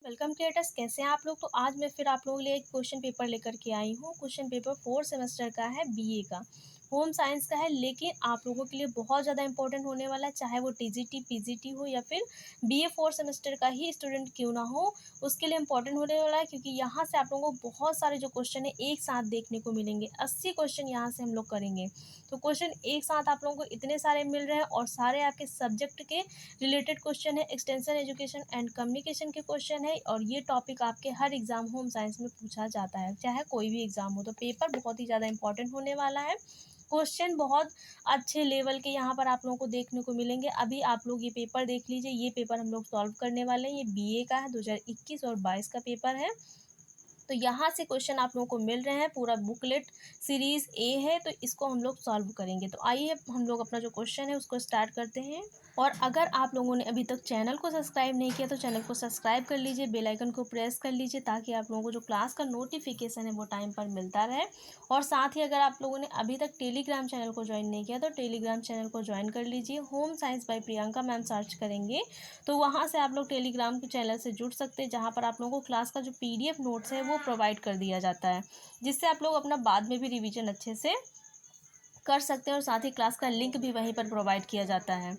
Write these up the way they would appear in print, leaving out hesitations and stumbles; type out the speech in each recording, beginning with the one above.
Welcome creators, कैसे हैं आप लोग। तो आज मैं फिर आप लोगों के लिए एक क्वेश्चन पेपर लेकर के आई हूँ। क्वेश्चन पेपर 4 सेमेस्टर का है, बीए का, होम साइंस का है, लेकिन आप लोगों के लिए बहुत ज़्यादा इंपॉर्टेंट होने वाला है। चाहे वो टीजीटी पीजीटी हो या फिर बीए 4 सेमेस्टर का ही स्टूडेंट क्यों ना हो, उसके लिए इंपॉर्टेंट होने वाला है, क्योंकि यहाँ से आप लोगों को बहुत सारे जो क्वेश्चन है एक साथ देखने को मिलेंगे। 80 क्वेश्चन यहाँ से हम लोग करेंगे। तो क्वेश्चन एक साथ आप लोगों को इतने सारे मिल रहे हैं और सारे आपके सब्जेक्ट के रिलेटेड क्वेश्चन है, एक्सटेंशन एजुकेशन एंड कम्युनिकेशन के क्वेश्चन है, और ये टॉपिक आपके हर एग्जाम होम साइंस में पूछा जाता है, चाहे कोई भी एग्जाम हो। तो पेपर बहुत ही ज़्यादा इंपॉर्टेंट होने वाला है। क्वेश्चन बहुत अच्छे लेवल के यहाँ पर आप लोगों को देखने को मिलेंगे। अभी आप लोग ये पेपर देख लीजिए, ये पेपर हम लोग सॉल्व करने वाले हैं। ये बीए का है, 2021 और 22 का पेपर है। तो यहाँ से क्वेश्चन आप लोगों को मिल रहे हैं, पूरा बुकलेट सीरीज ए है, तो इसको हम लोग सॉल्व करेंगे। तो आइए हम लोग अपना जो क्वेश्चन है उसको स्टार्ट करते हैं। और अगर आप लोगों ने अभी तक चैनल को सब्सक्राइब नहीं किया तो चैनल को सब्सक्राइब कर लीजिए, बेल आइकन को प्रेस कर लीजिए, ताकि आप लोगों को जो क्लास का नोटिफिकेशन है वो टाइम पर मिलता रहे। और साथ ही अगर आप लोगों ने अभी तक टेलीग्राम चैनल को ज्वाइन नहीं किया तो टेलीग्राम चैनल को ज्वाइन कर लीजिए। Home science by Priyanka ma'am search करेंगे तो वहाँ से आप लोग टेलीग्राम के चैनल से जुड़ सकते हैं, जहाँ पर आप लोगों को क्लास का जो PDF नोट्स है वो प्रोवाइड कर दिया जाता है, जिससे आप लोग अपना बाद में भी रिवीजन अच्छे से कर सकते हैं। और साथ ही क्लास का लिंक भी वहीं पर प्रोवाइड किया जाता है।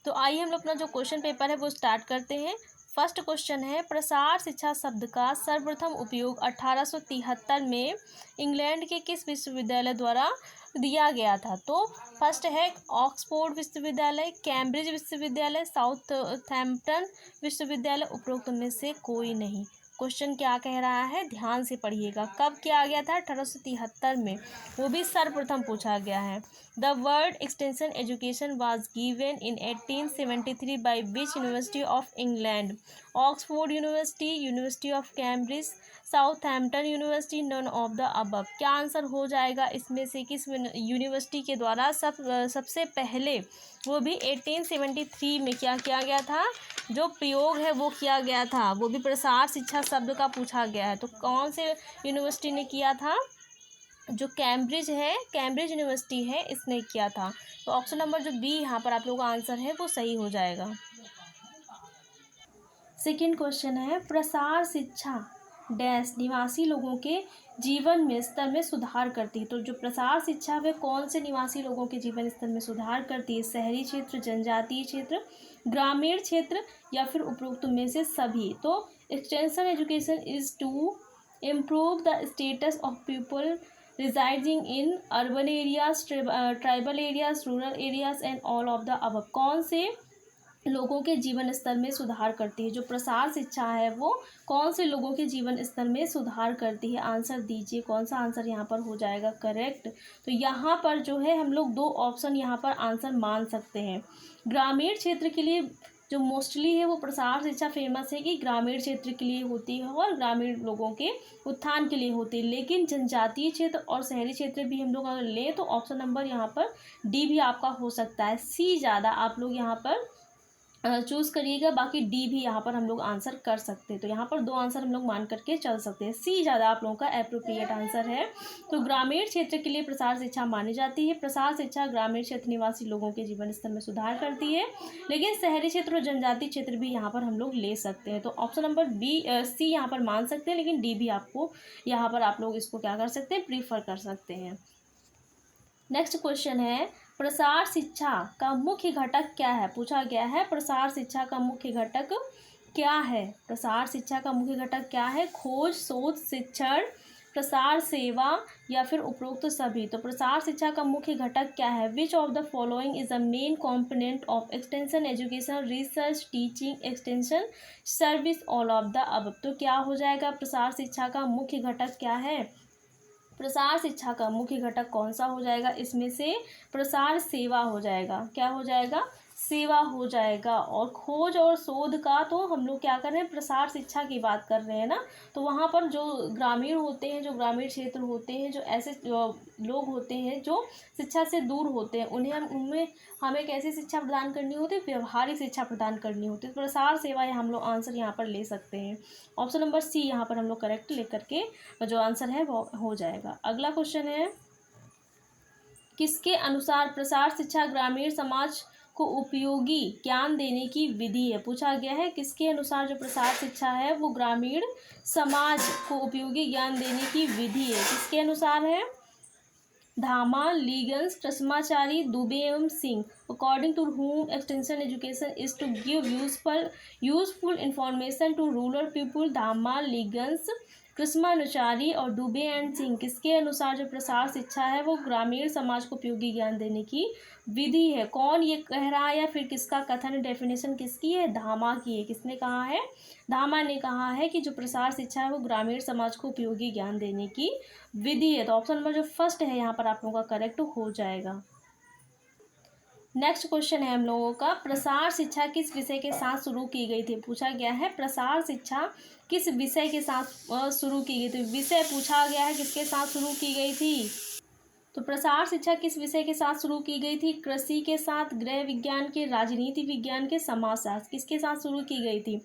तो आइए हम लोग अपना जो क्वेश्चन पेपर है वो स्टार्ट करते हैं। फर्स्ट क्वेश्चन है, प्रसार शिक्षा शब्द का सर्वप्रथम उपयोग 1873 में इंग्लैंड के किस विश्वविद्यालय द्वारा दिया गया था। तो फर्स्ट है ऑक्सफोर्ड विश्वविद्यालय, कैम्ब्रिज विश्वविद्यालय, साउथहैम्पटन विश्वविद्यालय, उपरोक्त में से कोई नहीं। क्वेश्चन क्या कह रहा है, ध्यान से पढ़िएगा। कब किया गया था? 1873 में, वो भी सर्वप्रथम पूछा गया है। The word extension education was given in 1873 by which university of England? Oxford university, university of Cambridge, Southampton university, none of the above. क्या आंसर हो जाएगा इसमें से? किस यूनिवर्सिटी के द्वारा सबसे पहले, वो भी 1873 में क्या किया गया था, जो प्रयोग है वो किया गया था, वो भी प्रसार शिक्षा शब्द का पूछा गया है। तो कौन से यूनिवर्सिटी ने किया था? जो कैम्ब्रिज है, कैम्ब्रिज यूनिवर्सिटी है, इसने किया था। तो ऑप्शन नंबर जो बी यहाँ पर आप लोगों का आंसर है वो सही हो जाएगा। सेकेंड क्वेश्चन है, प्रसार शिक्षा डैश निवासी लोगों के जीवन में स्तर में सुधार करती है। तो जो प्रसार शिक्षा है कौन से निवासी लोगों के जीवन स्तर में सुधार करती है? शहरी क्षेत्र, जनजातीय क्षेत्र, ग्रामीण क्षेत्र, या फिर उपरोक्त में से सभी। तो extension education is to improve the status of people residing in urban areas, tribal areas, rural areas and all of the above. कौन से लोगों के जीवन स्तर में सुधार करती है? जो प्रसार शिक्षा है वो कौन से लोगों के जीवन स्तर में सुधार करती है? आंसर दीजिए, कौन सा आंसर यहाँ पर हो जाएगा करेक्ट। तो यहाँ पर जो है हम लोग दो ऑप्शन यहाँ पर आंसर मान सकते हैं। ग्रामीण क्षेत्र के लिए जो मोस्टली है वो प्रसार शिक्षा फेमस है कि ग्रामीण क्षेत्र के लिए होती है और ग्रामीण लोगों के उत्थान के लिए होती है। लेकिन जनजातीय क्षेत्र और शहरी क्षेत्र भी हम लोग अगर लें तो ऑप्शन नंबर यहाँ पर डी भी आपका हो सकता है। सी ज़्यादा आप लोग यहाँ पर चूज़ करिएगा, बाकी डी भी यहाँ पर हम लोग आंसर कर सकते हैं। तो यहाँ पर दो आंसर हम लोग मान करके चल सकते हैं। सी ज़्यादा आप लोगों का एप्रोप्रिएट आंसर है। तो ग्रामीण क्षेत्र के लिए प्रसार शिक्षा मानी जाती है। प्रसार शिक्षा ग्रामीण क्षेत्र निवासी लोगों के जीवन स्तर में सुधार करती है, लेकिन शहरी क्षेत्र और जनजातीय क्षेत्र भी यहाँ पर हम लोग ले सकते हैं। तो ऑप्शन नंबर बी सी यहाँ पर मान सकते हैं, लेकिन डी भी आपको यहाँ पर आप लोग इसको क्या कर सकते हैं, प्रीफर कर सकते हैं। नेक्स्ट क्वेश्चन है, प्रसार शिक्षा का मुख्य घटक क्या है? पूछा गया है प्रसार शिक्षा का मुख्य घटक क्या है? प्रसार शिक्षा का मुख्य घटक क्या है? खोज, शोध, शिक्षण, प्रसार सेवा, या फिर उपरोक्त सभी। तो प्रसार शिक्षा का मुख्य घटक क्या है? Which of the following is the main component of extension education, research, teaching, extension service, all of the above. तो क्या हो जाएगा? प्रसार शिक्षा का मुख्य घटक क्या है? प्रसार शिक्षा का मुख्य घटक कौन सा हो जाएगा? इसमें से प्रसार सेवा हो जाएगा। क्या हो जाएगा? सेवा हो जाएगा। और खोज और शोध का तो हम लोग क्या कर रहे हैं, प्रसार शिक्षा की बात कर रहे हैं ना। तो वहाँ पर जो ग्रामीण होते हैं, जो ग्रामीण क्षेत्र होते हैं, जो ऐसे लोग होते हैं जो शिक्षा से दूर होते हैं, उनमें हमें कैसी शिक्षा प्रदान करनी होती है? व्यवहारिक शिक्षा प्रदान करनी होती है। प्रसार सेवा या हम लोग आंसर यहाँ पर ले सकते हैं। ऑप्शन नंबर सी यहाँ पर हम लोग करेक्ट लेकर के जो आंसर है वो हो जाएगा। अगला क्वेश्चन है, किसके अनुसार प्रसार शिक्षा ग्रामीण समाज को उपयोगी ज्ञान देने की विधि है। पूछा गया है किसके अनुसार जो प्रसार शिक्षा है वो ग्रामीण समाज को उपयोगी ज्ञान देने की विधि है। किसके अनुसार है? धामा, लीगन्स, कृष्णाचारी, दुबे एवं Singh. According to whom extension education is to give useful information to rural people. Dhama, Leagans, Krishnamachari और दुबे एंड सिंह किसके अनुसार जो प्रसार शिक्षा है वो ग्रामीण समाज को उपयोगी ज्ञान देने की विधि है। कौन ये कह रहा है या फिर किसका कथन, डेफिनेशन किसकी है? धामा की है। किसने कहा है? धामा ने कहा है कि जो प्रसार शिक्षा है वो ग्रामीण समाज को उपयोगी ज्ञान देने की विधि है। तो ऑप्शन नंबर जो फर्स्ट है यहाँ पर आप लोगों का करेक्ट हो जाएगा। नेक्स्ट क्वेश्चन है हम लोगों का, प्रसार शिक्षा किस विषय के साथ शुरू की गई थी? पूछा गया है प्रसार शिक्षा किस विषय के साथ शुरू की गई थी। विषय पूछा गया है किसके साथ शुरू की गई थी? तो प्रसार शिक्षा किस विषय के साथ शुरू की गई थी? कृषि के साथ, गृह विज्ञान के, राजनीति विज्ञान के, समाजशास्त्र किसके साथ शुरू की गई थी?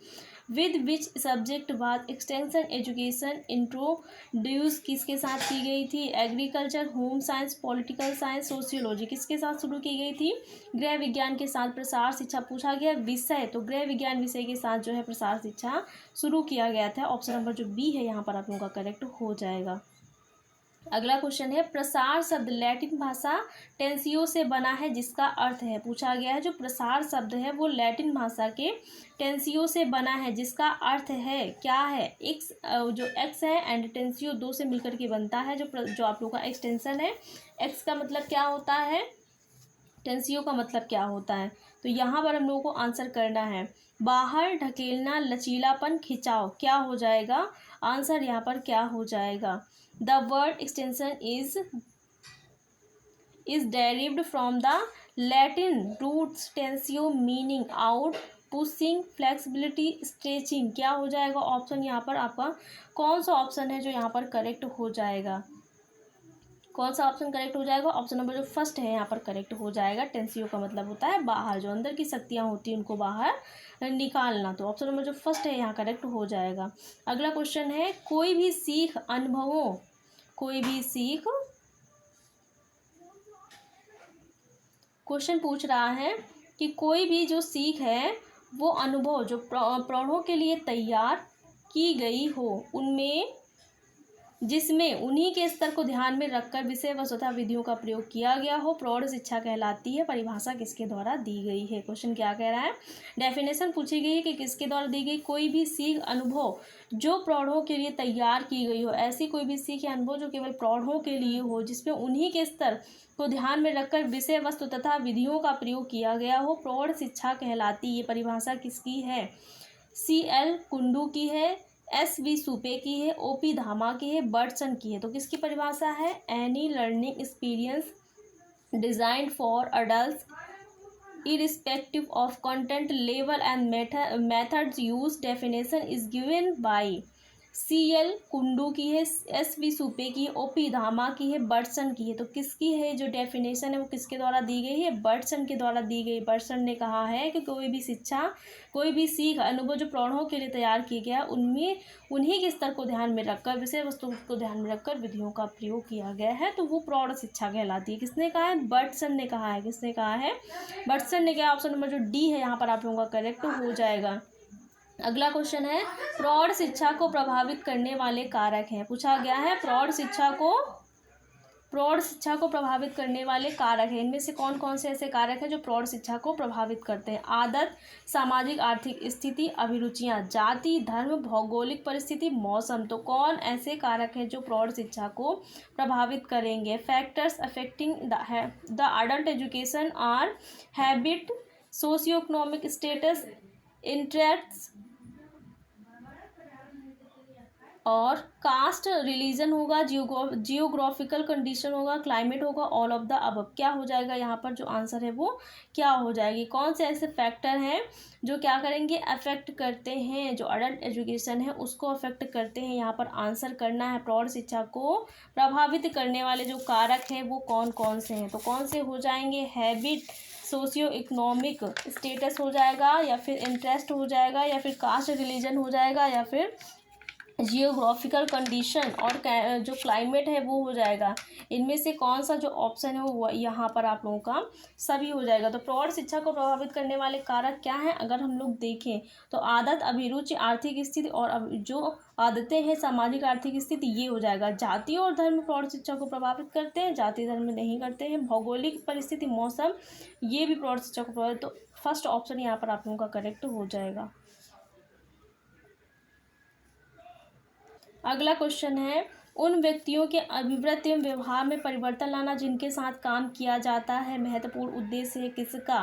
विद विच सब्जेक्ट बाद एक्सटेंशन एजुकेशन इंट्रोड्यूस किसके साथ की गई थी? Agriculture, home science, political science, sociology किसके साथ शुरू की गई थी? गृह विज्ञान के साथ प्रसार शिक्षा। पूछा गया विषय, तो गृह विज्ञान विषय के साथ जो है प्रसार शिक्षा शुरू किया गया था। ऑप्शन नंबर जो बी है यहाँ पर आप लोगों का करेक्ट हो जाएगा। अगला क्वेश्चन है, प्रसार शब्द लैटिन भाषा टेंसियो से बना है जिसका अर्थ है। पूछा गया है जो प्रसार शब्द है वो लैटिन भाषा के टेंसियो से बना है जिसका अर्थ है क्या है? एक्स, जो एक्स है एंड टेंसियो दो से मिलकर के बनता है। जो आप लोगों का एक्सटेंशन है, एक्स का मतलब क्या होता है, टेंसियो का मतलब क्या होता है। तो यहाँ पर हम लोगों को आंसर करना है, बाहर ढकेलना, लचीलापन, खिंचाव। क्या हो जाएगा आंसर यहाँ पर, क्या हो जाएगा? The word extension is derived from the Latin roots tensio meaning out, pushing, flexibility, stretching. क्या हो जाएगा ऑप्शन यहाँ पर आपका, कौन सा ऑप्शन है जो यहाँ पर करेक्ट हो जाएगा? कौन सा ऑप्शन करेक्ट हो जाएगा? ऑप्शन नंबर जो फर्स्ट है यहाँ पर करेक्ट हो जाएगा। टेंसियो का मतलब होता है बाहर, जो अंदर की शक्तियाँ होती हैं उनको बाहर निकालना। तो ऑप्शन नंबर जो फर्स्ट है यहाँ करेक्ट हो जाएगा। अगला क्वेश्चन है, कोई भी सीख अनुभवों, कोई भी सीख, क्वेश्चन पूछ रहा है कि कोई भी जो सीख है वो अनुभव जो प्रौढ़ों के लिए तैयार की गई हो उनमें, जिसमें उन्हीं के स्तर को ध्यान में रखकर विषय वस्तुतः विधियों का प्रयोग किया गया हो, प्रौढ़ शिक्षा कहलाती है। परिभाषा किसके द्वारा दी गई है? क्वेश्चन क्या कह रहा है, डेफिनेशन पूछी गई है कि किसके द्वारा दी गई? कोई भी सीख अनुभव जो प्रौढ़ों के लिए तैयार की गई हो, ऐसी कोई भी सीख या अनुभव जो केवल प्रौढ़ों के लिए हो, जिसमें उन्हीं के स्तर को ध्यान में रखकर विषय वस्तु तथा विधियों का प्रयोग किया गया हो, प्रौढ़ शिक्षा कहलाती है। परिभाषा किसकी है? CL कुंडू की है, SV सुपे की है, OP धामा की है, बर्टसन की है। तो किसकी परिभाषा है? Any learning experience designed for adult irrespective of content level and methods used. Definition is given by CL Kundu की है, SV सुपे की है, OP धामा की है, बर्टसन की है। तो किसकी है जो डेफिनेशन है वो किसके द्वारा दी गई है? बर्टसन के द्वारा दी गई। बर्टसन ने कहा है कि कोई भी शिक्षा, कोई भी सीख अनुभव जो प्रौढ़ों के लिए तैयार किया गया उनमें उन्हीं के स्तर को ध्यान में रखकर, विषय वस्तु को ध्यान में रखकर विधियों का प्रयोग किया गया है, तो वो प्रौढ़ शिक्षा कहलाती है। किसने कहा है? बर्टसन ने कहा है। किसने कहा है? बर्टसन ने कहा। ऑप्शन नंबर जो डी है यहाँ पर आप लोगों का करेक्ट हो जाएगा। अगला क्वेश्चन है, प्रौढ़ शिक्षा को प्रभावित करने वाले कारक हैं। पूछा गया है प्रौढ़ शिक्षा को प्रभावित करने वाले कारक हैं, इनमें से कौन कौन से ऐसे कारक हैं जो प्रौढ़ शिक्षा को प्रभावित करते हैं? आदत, सामाजिक आर्थिक स्थिति, अभिरुचियां, जाति, धर्म, भौगोलिक परिस्थिति, मौसम। तो कौन ऐसे कारक हैं जो प्रौढ़ शिक्षा को प्रभावित करेंगे? Factors affecting the adult education are habit, socio economic status, interest और कास्ट, रिलीजन होगा, जियोग्राफिकल कंडीशन होगा, क्लाइमेट होगा, ऑल ऑफ द अबव। क्या हो जाएगा यहाँ पर जो आंसर है वो क्या हो जाएगी? कौन से ऐसे फैक्टर हैं जो क्या करेंगे? अफेक्ट करते हैं, जो अडल्ट एजुकेशन है उसको अफेक्ट करते हैं। यहाँ पर आंसर करना है, प्रौढ़ शिक्षा को प्रभावित करने वाले जो कारक हैं वो कौन कौन से हैं? तो कौन से हो जाएंगे? हैबिट, सोशियो इकोनॉमिक स्टेटस हो जाएगा, या फिर इंटरेस्ट हो जाएगा, या फिर कास्ट रिलीजन हो जाएगा, या फिर जियोग्राफिकल कंडीशन और जो क्लाइमेट है वो हो जाएगा। इनमें से कौन सा जो ऑप्शन है वो यहाँ पर आप लोगों का सभी हो जाएगा। तो प्रौढ़ शिक्षा को प्रभावित करने वाले कारक क्या हैं, अगर हम लोग देखें तो आदत, अभिरुचि, आर्थिक स्थिति और जो आदतें हैं, सामाजिक आर्थिक स्थिति, ये हो जाएगा। जाति और धर्म प्रौढ़ शिक्षा को प्रभावित करते हैं, जाति धर्म नहीं करते हैं। भौगोलिक परिस्थिति, मौसम, ये भी प्रौढ़ शिक्षा को प्रभावित, तो फर्स्ट ऑप्शन यहाँ पर आप लोगों का करेक्ट हो जाएगा। अगला क्वेश्चन है, उन व्यक्तियों के अभिवृत्ति एवं व्यवहार में परिवर्तन लाना जिनके साथ काम किया जाता है महत्वपूर्ण उद्देश्य है किसका?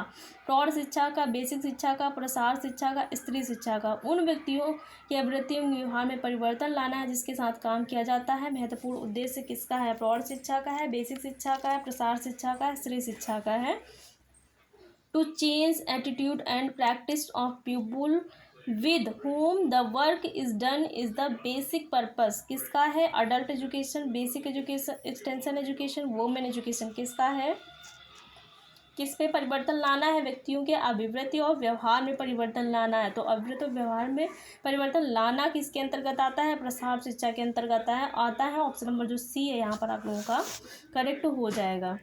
प्रौढ़ शिक्षा का, बेसिक शिक्षा का, प्रसार शिक्षा का, स्त्री शिक्षा का। उन व्यक्तियों के अभिवृत्ति एवं व्यवहार में परिवर्तन लाना है जिसके साथ काम किया जाता है महत्वपूर्ण उद्देश्य किसका है? प्रौढ़ शिक्षा का है, बेसिक शिक्षा का है, प्रसार शिक्षा का है, स्त्री शिक्षा का है। To change attitude and practice of people with whom the work is done is the basic purpose किसका है? Adult education, basic education, extension education, women education किसका है? किस पे परिवर्तन लाना है? व्यक्तियों के अभिवृत्ति और व्यवहार में परिवर्तन लाना है। तो अभिवृत्ति और व्यवहार में परिवर्तन लाना किसके अंतर्गत आता है? प्रसार शिक्षा के अंतर्गत आता है। ऑप्शन नंबर जो सी है यहाँ पर आप लोगों का करेक्ट हो जाएगा।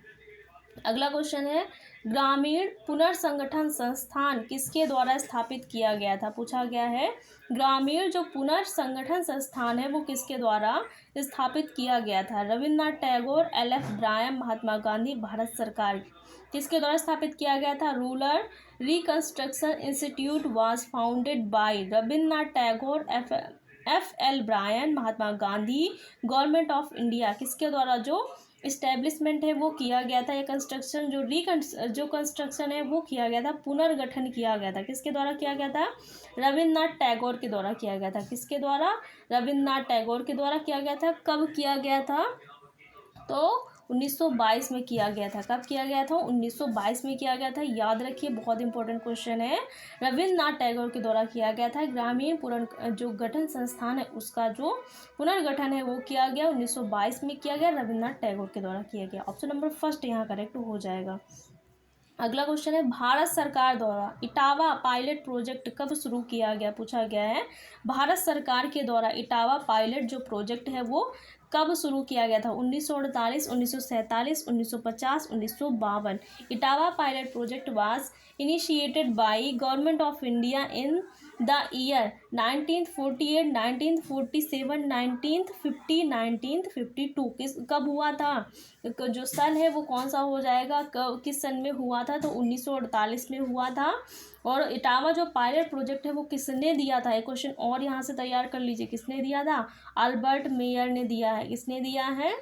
अगला क्वेश्चन है, ग्रामीण पुनर्संगठन संस्थान किसके द्वारा स्थापित किया गया था? पूछा गया है ग्रामीण जो पुनर्संगठन संस्थान है वो किसके द्वारा स्थापित किया गया था? रविन्द्रनाथ टैगोर, LF ब्रायन, महात्मा गांधी, भारत सरकार। किसके द्वारा स्थापित किया गया था? Rural reconstruction institute was founded by Rabindranath Tagore, FL Brayne, Mahatma Gandhi, government of India. किसके द्वारा जो इस्टेब्लिशमेंट है वो किया गया था, या कंस्ट्रक्शन जो कंस्ट्रक्शन है वो किया गया था, पुनर्गठन किया गया था। किसके द्वारा किया गया था? रविन्द्रनाथ टैगोर के द्वारा किया गया था। किसके द्वारा? रविन्द्रनाथ टैगोर के द्वारा किया गया था। कब किया गया था? तो 1922 में किया गया था। कब किया गया था? 1922 में किया गया था। याद रखिए, बहुत इंपॉर्टेंट क्वेश्चन है। रविन्द्रनाथ टैगोर के द्वारा किया गया था। ग्रामीण जो गठन संस्थान है उसका जो पुनर्गठन है वो किया गया 1922 में किया गया, रविन्द्रनाथ टैगोर के द्वारा किया गया। ऑप्शन नंबर फर्स्ट यहाँ करेक्ट हो जाएगा। अगला क्वेश्चन है, भारत सरकार द्वारा इटावा पायलट प्रोजेक्ट कब शुरू किया गया? पूछा गया है भारत सरकार के द्वारा इटावा पायलट जो प्रोजेक्ट है वो कब शुरू किया गया था? 1948, 1947, 1950, 1952। Etawah pilot project was initiated by government of India in the year 1948, 1947, 1950, 1952। कब हुआ था? जो सन है वो कौन सा हो जाएगा? किस सन में हुआ था? तो 1948 में हुआ था। और इटावा जो पायलट प्रोजेक्ट है वो किसने दिया था? एक क्वेश्चन और यहाँ से तैयार कर लीजिए, किसने दिया था? अल्बर्ट मेयर ने दिया है। किसने दिया है?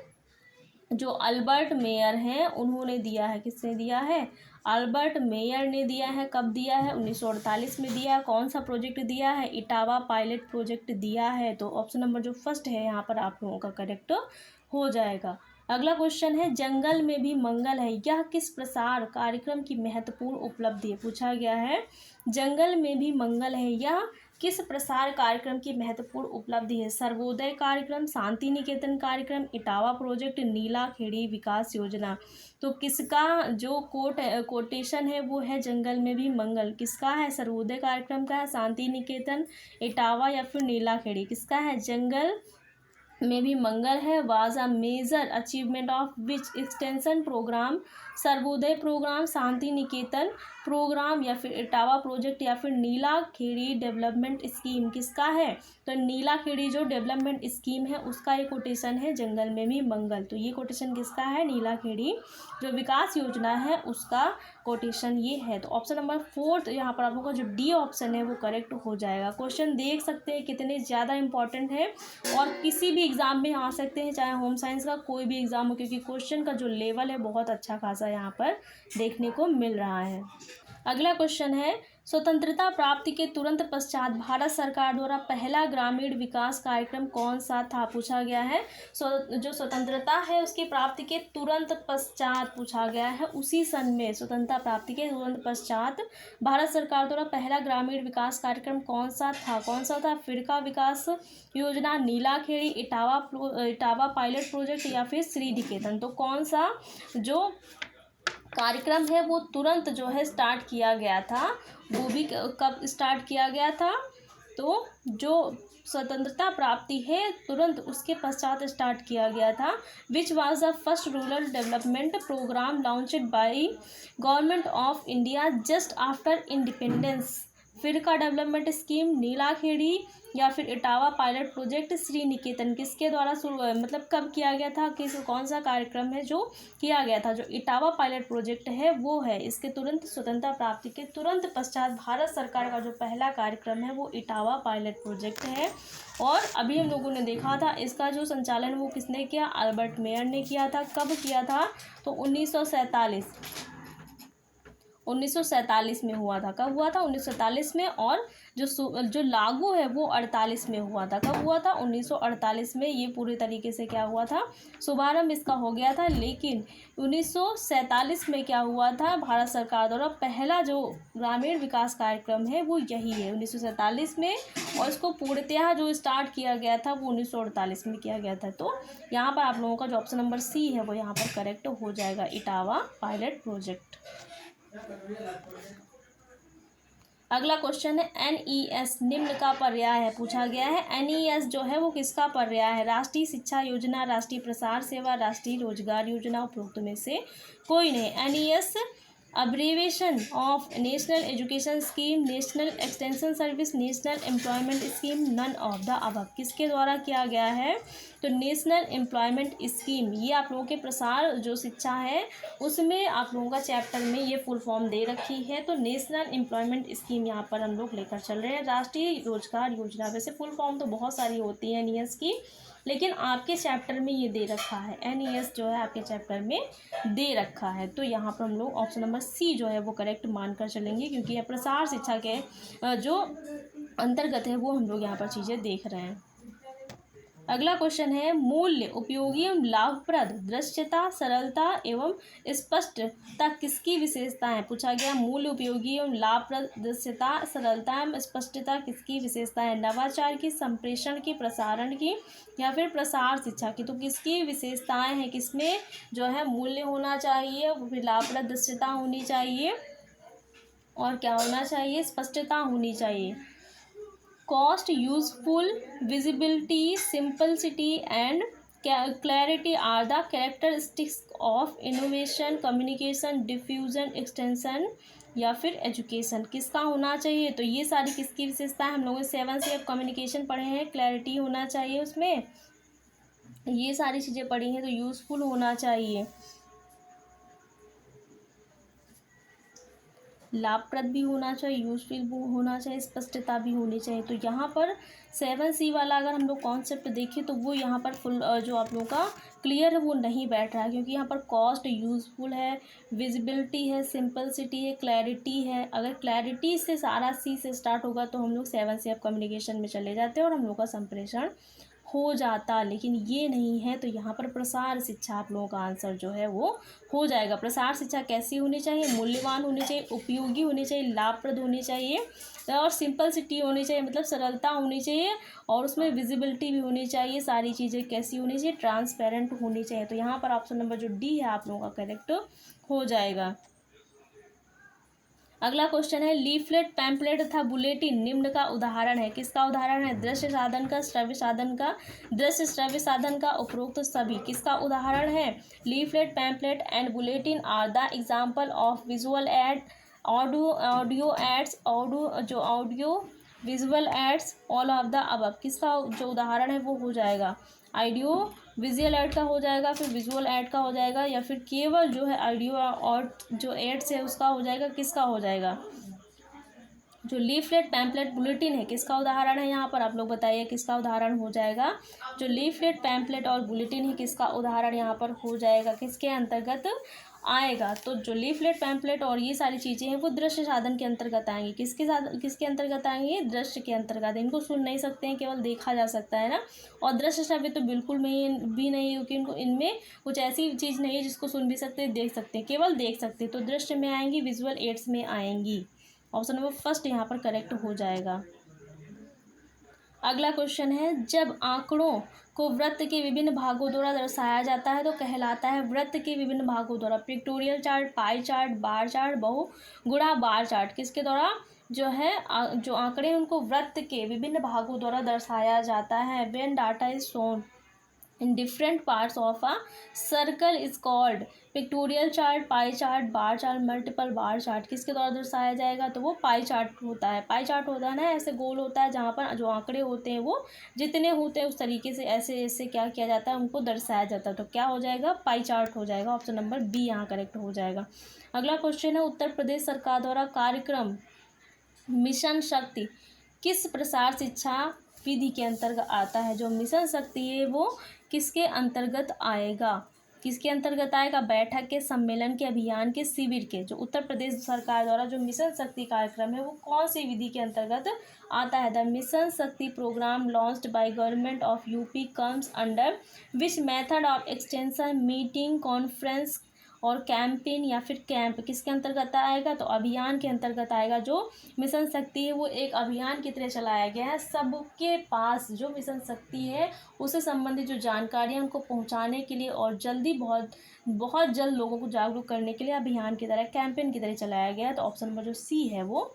जो अल्बर्ट मेयर हैं उन्होंने दिया है। किसने दिया है? अल्बर्ट मेयर ने दिया है। कब दिया है? 1948 में दिया है। कौन सा प्रोजेक्ट दिया है? इटावा पायलट प्रोजेक्ट दिया है। तो ऑप्शन नंबर जो फर्स्ट है यहाँ पर आप लोगों का करेक्ट हो जाएगा। अगला क्वेश्चन है, जंगल में भी मंगल है, यह किस प्रसार कार्यक्रम की महत्वपूर्ण उपलब्धि है? पूछा गया है जंगल में भी मंगल है, यह किस प्रसार कार्यक्रम की महत्वपूर्ण उपलब्धि है? सर्वोदय कार्यक्रम, शांति निकेतन कार्यक्रम, इटावा प्रोजेक्ट, नीला खेड़ी विकास योजना। तो किसका जो कोटेशन है वो है जंगल में भी मंगल। किसका है? सर्वोदय कार्यक्रम का है, शांति निकेतन, इटावा या फिर नीला खेड़ी। किसका है? जंगल में भी मंगल है। Was a major achievement of which extension programme? Sarvodaya programme, Shantiniketan programme या फिर इटावा प्रोजेक्ट या फिर नीला खेड़ी डेवलपमेंट स्कीम। किसका है? तो नीला खेड़ी जो डेवलपमेंट स्कीम है उसका ये कोटेशन है जंगल में भी मंगल। तो ये कोटेशन किसका है? नीला खेड़ी जो विकास योजना है उसका कोटेशन ये है। तो ऑप्शन नंबर फोर्थ यहाँ पर आप लोगों का जो डी ऑप्शन है वो करेक्ट हो जाएगा। क्वेश्चन देख सकते हैं कितने ज़्यादा इंपॉर्टेंट है और किसी भी एग्जाम में आ सकते हैं, चाहे होम साइंस का कोई भी एग्जाम हो, क्योंकि क्वेश्चन का जो लेवल है बहुत अच्छा खासा यहाँ पर देखने को मिल रहा है। अगला क्वेश्चन है, स्वतंत्रता प्राप्ति के तुरंत पश्चात भारत सरकार द्वारा पहला ग्रामीण विकास कार्यक्रम कौन सा था? पूछा गया है जो स्वतंत्रता है उसकी प्राप्ति के तुरंत पश्चात पूछा गया है, उसी सन में स्वतंत्रता प्राप्ति के तुरंत पश्चात भारत सरकार द्वारा पहला ग्रामीण विकास कार्यक्रम कौन सा था? कौन सा था? फिरका विकास योजना, नीला खेड़ी, इटावा पायलट प्रोजेक्ट या फिर श्री निकेतन। तो कौन सा जो कार्यक्रम है वो तुरंत जो है स्टार्ट किया गया था, वो भी कब स्टार्ट किया गया था? तो जो स्वतंत्रता प्राप्ति है तुरंत उसके पश्चात स्टार्ट किया गया था। Which was the first rural development programme launched by government of India just after independence. फिर का डेवलपमेंट स्कीम, नीलाखेड़ी या फिर Etawah pilot project, Sriniketan, किसके द्वारा शुरू मतलब कब किया गया था, कौन सा कार्यक्रम है जो किया गया था। जो इटावा पायलट प्रोजेक्ट है वो है इसके तुरंत स्वतंत्रता प्राप्ति के तुरंत पश्चात भारत सरकार का जो पहला कार्यक्रम है वो इटावा पायलट प्रोजेक्ट है। और अभी हम लोगों ने देखा था इसका जो संचालन वो किसने किया, अल्बर्ट मेयर ने किया था। कब किया था, तो 1947 में हुआ था। कब हुआ था, 1947 में। और जो लागू है वो 48 में हुआ था। कब हुआ था, 1948 में। ये पूरे तरीके से क्या हुआ था, शुभारंभ इसका हो गया था। लेकिन 1947 में क्या हुआ था, भारत सरकार द्वारा पहला जो ग्रामीण विकास कार्यक्रम है वो यही है 1947 में। और इसको पूर्णतः जो स्टार्ट किया गया था वो 1948 में किया गया था। तो यहाँ पर आप लोगों का जो ऑप्शन नंबर सी है वो यहाँ पर करेक्ट हो जाएगा, इटावा पायलट प्रोजेक्ट। अगला क्वेश्चन है NES निम्न का पर्याय है, पूछा गया है। NES जो है वो किसका पर्याय है, राष्ट्रीय शिक्षा योजना, राष्ट्रीय प्रसार सेवा, राष्ट्रीय रोजगार योजना, उपरोक्त में से कोई नहीं। NES abbreviation of national education scheme, national extension service, national employment scheme, none of the above. किसके द्वारा किया गया है, तो नेशनल एम्प्लॉयमेंट स्कीम। ये आप लोगों के प्रसार जो शिक्षा है उसमें आप लोगों का चैप्टर में ये फुल फॉर्म दे रखी है। तो नेशनल एम्प्लॉयमेंट स्कीम यहाँ पर हम लोग लेकर चल रहे हैं। राष्ट्रीय रोजगार योजना, वैसे फुल फॉर्म तो बहुत सारी होती है NES की, लेकिन आपके चैप्टर में ये दे रखा है। NES जो है आपके चैप्टर में दे रखा है। तो यहाँ पर हम लोग ऑप्शन नंबर सी जो है वो करेक्ट मानकर चलेंगे, क्योंकि यह प्रसार शिक्षा के जो अंतर्गत है वो हम लोग यहाँ पर चीज़ें देख रहे हैं। अगला क्वेश्चन है, मूल्य, उपयोगी एवं लाभप्रद, दृश्यता, सरलता एवं स्पष्टता किसकी विशेषता है। पूछा गया मूल्य, उपयोगी एवं लाभप्रद, दृश्यता, सरलता एवं स्पष्टता किसकी विशेषता है। नवाचार की, संप्रेषण की, प्रसारण की या फिर प्रसार शिक्षा की। तो किसकी विशेषताएं हैं, किसमें जो है मूल्य होना चाहिए, फिर लाभप्रद, दृश्यता होनी चाहिए और क्या होना चाहिए, स्पष्टता होनी चाहिए। Cost, useful, visibility, simplicity and clarity are the characteristics of innovation, communication, diffusion, extension या फिर एजुकेशन। किसका होना चाहिए, तो ये सारी किसकी विशेषता है। हम लोगों ने 7 कम्युनिकेशन पढ़े हैं, क्लैरिटी होना चाहिए उसमें, ये सारी चीज़ें पढ़ी हैं। तो यूजफुल होना चाहिए, लाभप्रद भी होना चाहिए, यूजफुल भी होना चाहिए, स्पष्टता भी होनी चाहिए। तो यहाँ पर 7C वाला अगर हम लोग कॉन्सेप्ट देखें तो वो यहाँ पर फुल जो आप लोगों का क्लियर है वो नहीं बैठ रहा है, क्योंकि यहाँ पर कॉस्ट, यूजफुल है, विजिबिलिटी है, सिंपलिसिटी है, क्लैरिटी है। अगर क्लैरिटी से सारा C से स्टार्ट होगा तो हम लोग 7C ऑफ कम्युनिकेशन में चले जाते हैं और हम लोग का संप्रेषण हो जाता, लेकिन ये नहीं है। तो यहाँ पर प्रसार शिक्षा आप लोगों का आंसर जो है वो हो जाएगा। प्रसार शिक्षा कैसी होनी चाहिए, मूल्यवान होनी चाहिए, उपयोगी होनी चाहिए, लाभप्रद होनी चाहिए और सिंपलिसिटी होनी चाहिए, मतलब सरलता होनी चाहिए और उसमें विजिबिलिटी भी होनी चाहिए। सारी चीज़ें कैसी होनी चाहिए, ट्रांसपेरेंट होनी चाहिए। तो यहाँ पर ऑप्शन नंबर जो डी है आप लोगों का करेक्ट हो जाएगा। अगला क्वेश्चन है, लीफलेट, पैम्पलेट तथा बुलेटिन निम्न का उदाहरण है। किसका उदाहरण है, दृश्य साधन का, श्रव्य साधन का, दृश्य श्रव्य साधन का, उपरोक्त सभी। किसका उदाहरण है, leaflet, pamphlet and bulletin are the example of visual aid, audio aids, audio visual aids, all of the above. किसका जो उदाहरण है वो हो जाएगा, ऑडियो विजुअल ऐड का हो जाएगा, फिर विजुअल ऐड का हो जाएगा, या फिर केवल जो है ऑडियो और जो एड्स है उसका हो जाएगा। किसका हो जाएगा, जो लीफलेट, पैम्पलेट, बुलेटिन है किसका उदाहरण है, यहाँ पर आप लोग बताइए किसका उदाहरण हो जाएगा। जो लीफलेट, पैम्पलेट और बुलेटिन है किसका उदाहरण यहाँ पर हो जाएगा, किसके अंतर्गत आएगा। तो जो लीफलेट, पैम्पलेट और ये सारी चीज़ें हैं वो दृश्य साधन के अंतर्गत आएंगी। किसके अंतर्गत आएंगी, दृश्य के अंतर्गत। इनको सुन नहीं सकते हैं, केवल देखा जा सकता है ना। और दृश्य श्रव्य तो बिल्कुल भी नहीं, क्योंकि इनको इनमें कुछ ऐसी चीज़ नहीं है जिसको सुन भी सकते हैं, देख सकते हैं, केवल देख सकते हैं। तो दृश्य में आएंगी, विजुअल एड्स में आएंगी। ऑप्शन नंबर फर्स्ट यहाँ पर करेक्ट हो जाएगा। अगला क्वेश्चन है, जब आंकड़ों को वृत्त के विभिन्न भागों द्वारा दर्शाया जाता है तो कहलाता है वृत्त के विभिन्न भागों द्वारा। Pictorial chart, pie chart, bar chart, Bahuguna bar chart. किसके द्वारा, जो है जो आंकड़े उनको वृत्त के विभिन्न भागों द्वारा दर्शाया जाता है। When data is shown in different parts of a circle is called pictorial chart, pie chart, bar chart, multiple bar chart. किसके द्वारा दर्शाया जाएगा? तो वो पाई चार्ट होता है। पाई चार्ट होता है ना, ऐसे गोल होता है जहाँ पर जो आंकड़े होते हैं वो जितने होते हैं उस तरीके से ऐसे ऐसे क्या किया जाता है, उनको दर्शाया जाता है। तो क्या हो जाएगा? पाई चार्ट हो जाएगा। ऑप्शन नंबर बी यहाँ करेक्ट हो जाएगा। अगला क्वेश्चन है, उत्तर प्रदेश सरकार द्वारा कार्यक्रम मिशन शक्ति किस प्रसार शिक्षा विधि के अंतर्गत आता है? जो मिशन शक्ति है वो किसके अंतर्गत आएगा? किसके अंतर्गत आएगा? बैठक के, सम्मेलन के, अभियान के, शिविर के। जो उत्तर प्रदेश सरकार द्वारा जो मिशन शक्ति कार्यक्रम है वो कौन सी विधि के अंतर्गत आता है? The mission Shakti programme launched by government of UP comes under which method of extension, meeting, conference और कैंपेन या फिर कैंप। किसके अंतर्गत आएगा? तो अभियान के अंतर्गत आएगा। जो मिशन शक्ति है वो एक अभियान की तरह चलाया गया है। सबके पास जो मिशन शक्ति है उससे संबंधित जो जानकारी है उनको पहुंचाने के लिए और जल्दी बहुत बहुत जल्द लोगों को जागरूक करने के लिए अभियान की तरह, कैंपेन की तरह चलाया गया है। तो ऑप्शन नंबर जो सी है वो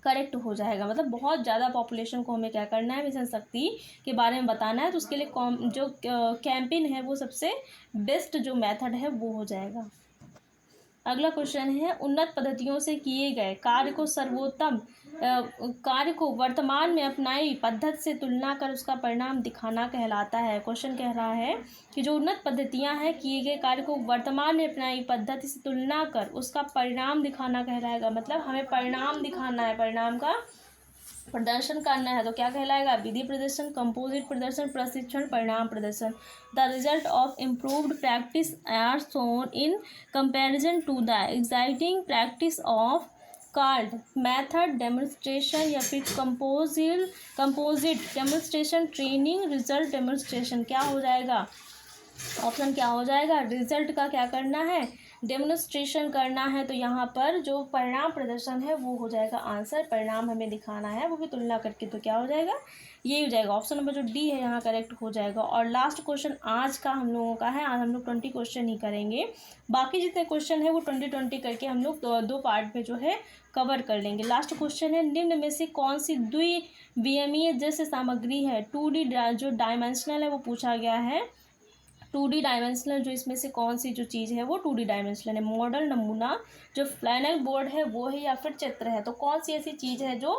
करेक्ट हो जाएगा। मतलब बहुत ज़्यादा पॉपुलेशन को हमें क्या करना है? मिशन शक्ति के बारे में बताना है। तो उसके लिए जो कैंपेन है वो सबसे बेस्ट जो मेथड है वो हो जाएगा। अगला क्वेश्चन है, उन्नत पद्धतियों से किए गए कार्य को सर्वोत्तम कार्य को वर्तमान में अपनाई पद्धति से तुलना कर उसका परिणाम दिखाना कहलाता है। क्वेश्चन कह रहा है कि जो उन्नत पद्धतियां हैं, किए गए कार्य को वर्तमान में अपनाई पद्धति से तुलना कर उसका परिणाम दिखाना कहलाएगा। मतलब हमें परिणाम दिखाना है, परिणाम का प्रदर्शन करना है। तो क्या कहलाएगा? विधि प्रदर्शन, कंपोजिट प्रदर्शन, प्रशिक्षण, परिणाम प्रदर्शन। The result of improved practice are shown in comparison to the exciting practice of called method demonstration या फिर composite demonstration, training, result demonstration. क्या हो जाएगा? ऑप्शन क्या हो जाएगा? रिजल्ट का क्या करना है? डेमोन्स्ट्रेशन करना है। तो यहाँ पर जो परिणाम प्रदर्शन है वो हो जाएगा आंसर। परिणाम हमें दिखाना है वो भी तुलना करके। तो क्या हो जाएगा? ये हो जाएगा। ऑप्शन नंबर जो डी है यहाँ करेक्ट हो जाएगा। और लास्ट क्वेश्चन आज का हम लोगों का है। आज हम लोग 20 क्वेश्चन ही करेंगे। बाकी जितने क्वेश्चन है वो 20 करके हम लोग दो पार्ट में जो है कवर कर लेंगे। लास्ट क्वेश्चन है, निम्न में से कौन सी द्विविमीय दृश्य सामग्री है? 2D जो डायमेंशनल है वो पूछा गया है। 2D डायमेंशनल जो इसमें से कौन सी जो चीज़ है वो 2D डायमेंशनल है? मॉडल, नमूना, जो फ्लैनल बोर्ड है वो है, या फिर चित्र है? तो कौन सी ऐसी चीज़ है जो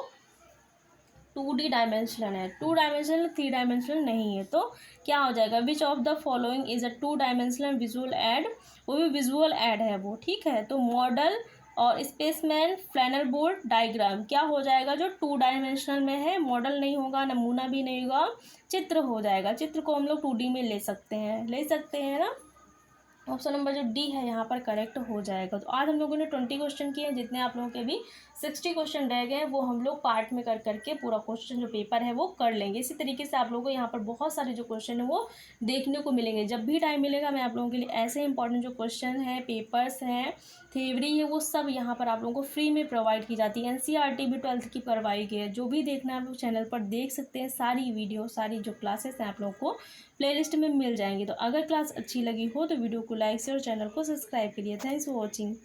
2D डायमेंशनल है? 2 डायमेंशनल, 3 डायमेंशनल नहीं है। तो क्या हो जाएगा? Which of the following is a 2 dimensional visual add? वो भी विजुअल एड है वो, ठीक है। तो मॉडल और स्पेसमैन, फ्लैनल बोर्ड, डायग्राम। क्या हो जाएगा? जो 2 डायमेंशनल में है। मॉडल नहीं होगा, नमूना भी नहीं होगा, चित्र हो जाएगा। चित्र को हम लोग 2D में ले सकते हैं ना। ऑप्शन नंबर जो डी है यहाँ पर करेक्ट हो जाएगा। तो आज हम लोगों ने 20 क्वेश्चन किए हैं। जितने आप लोगों के भी 60 क्वेश्चन रह गए वो हम लोग पार्ट में कर करके पूरा क्वेश्चन जो पेपर है वो कर लेंगे। इसी तरीके से आप लोगों को यहाँ पर बहुत सारे जो क्वेश्चन है वो देखने को मिलेंगे। जब भी टाइम मिलेगा मैं आप लोगों के लिए ऐसे इंपॉर्टेंट जो क्वेश्चन है, पेपर्स हैं, थ्योरी है, वो सब यहाँ पर आप लोगों को फ्री में प्रोवाइड की जाती है। NCERT भी 12th की करवाई गई है। जो भी देखना है आप लोग चैनल पर देख सकते हैं। सारी वीडियो, सारी जो क्लासेस हैं आप लोगों को प्लेलिस्ट में मिल जाएंगी। तो अगर क्लास अच्छी लगी हो तो वीडियो को लाइक से और चैनल को सब्सक्राइब करिए। Thanks for watching.